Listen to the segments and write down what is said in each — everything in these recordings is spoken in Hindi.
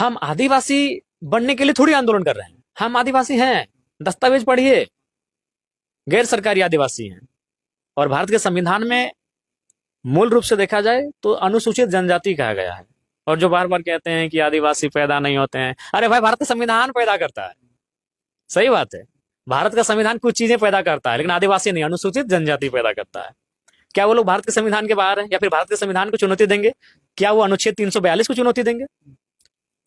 हम आदिवासी बनने के लिए थोड़ी आंदोलन कर रहे हैं। हम आदिवासी हैं, दस्तावेज पढ़िए, गैर सरकारी आदिवासी हैं। और भारत के संविधान में मूल रूप से देखा जाए तो अनुसूचित जनजाति कहा गया है। और जो बार बार कहते हैं कि आदिवासी पैदा नहीं होते हैं, अरे भाई भारत का संविधान पैदा करता है, सही बात है। भारत का संविधान कुछ चीजें पैदा करता है, लेकिन आदिवासी नहीं, अनुसूचित जनजाति पैदा करता है। क्या वो लोग भारत के संविधान के बाहर हैं, या फिर भारत के संविधान को चुनौती देंगे? क्या वो अनुच्छेद 342 को चुनौती देंगे?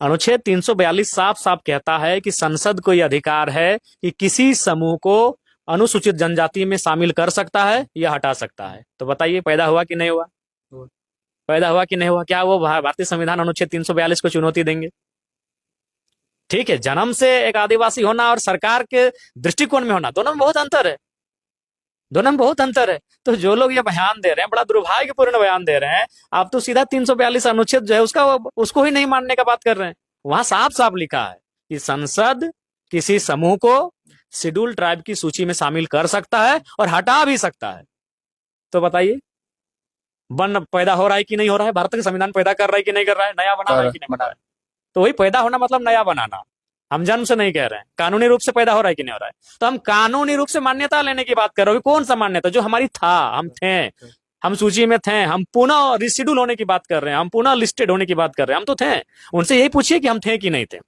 अनुच्छेद 342 साफ साफ कहता है कि संसद को यह अधिकार है कि किसी समूह को अनुसूचित जनजाति में शामिल कर सकता है या हटा सकता है। तो बताइए पैदा हुआ कि नहीं हुआ? पैदा हुआ कि नहीं हुआ? क्या वो भारतीय संविधान अनुच्छेद 342 को चुनौती देंगे? ठीक है, जन्म से एक आदिवासी होना और सरकार के दृष्टिकोण में होना, दोनों में बहुत अंतर है। दोनों में बहुत अंतर है। तो जो लोग ये बयान दे रहे हैं, बड़ा दुर्भाग्यपूर्ण बयान दे रहे हैं। आप तो सीधा 342 अनुच्छेद जो है उसको ही नहीं मानने का बात कर रहे हैं। वहां साफ साफ लिखा है कि संसद किसी समूह को शेड्यूल ट्राइब की सूची में शामिल कर सकता है और हटा भी सकता है। तो बताइए वन पैदा हो रहा है कि नहीं हो रहा है? भारत का संविधान पैदा कर रहा है कि नहीं कर रहा है? नया बना रहा है कि नहीं बना रहा है? तो वही पैदा होना मतलब नया बनाना। हम जन्म से नहीं कह रहे हैं, कानूनी रूप से पैदा हो रहा है कि नहीं हो रहा है। तो हम कानूनी रूप से मान्यता लेने की बात कर रहे हो। कौन सा मान्यता? जो हमारी था, हम थे, हम सूची में थे, हम पुनः रिशिड्यूल होने की बात कर रहे हैं, हम पुनः लिस्टेड होने की बात कर रहे हैं। हम तो थे। उनसे यही पूछिए कि हम थे कि नहीं थे।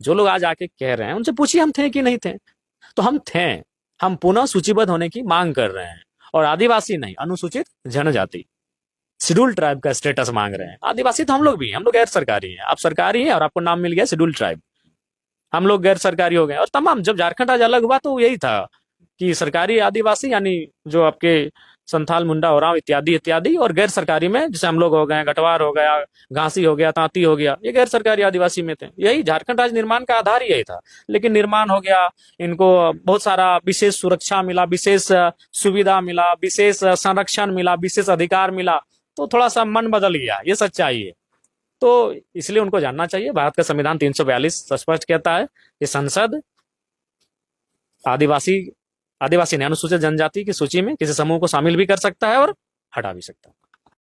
जो लोग आज आके कह रहे हैं उनसे पूछिए हम थे कि नहीं थे। तो हम थे, हम पुनः सूचीबद्ध होने की मांग कर रहे हैं। और आदिवासी नहीं, अनुसूचित जनजाति, शेड्यूल ट्राइब का स्टेटस मांग रहे हैं। आदिवासी तो हम लोग भी हैं, हम लोग गैर सरकारी हैं। आप सरकारी हैं और आपको नाम मिल गया शेड्यूल ट्राइब, हम लोग गैर सरकारी हो गए। और तमाम, जब झारखंड राज्य अलग हुआ तो यही था कि सरकारी आदिवासी यानी जो आपके संथाल, मुंडा, ओरांव इत्यादि इत्यादि, और गैर सरकारी में जैसे हम लोग हो गए, गटवार हो गया, घासी हो गया, तांती हो गया, ये गैर सरकारी आदिवासी में थे। यही झारखंड राज्य निर्माण का आधार यही था। लेकिन निर्माण हो गया, इनको बहुत सारा विशेष सुरक्षा मिला, विशेष सुविधा मिला, विशेष संरक्षण मिला, विशेष अधिकार मिला, तो थोड़ा सा मन बदल गया। ये सच्चाई है। तो इसलिए उनको जानना चाहिए, भारत का संविधान 342 स्पष्ट कहता है कि संसद आदिवासी ने अनुसूचित जनजाति की सूची में किसी समूह को शामिल भी कर सकता है और हटा भी सकता है।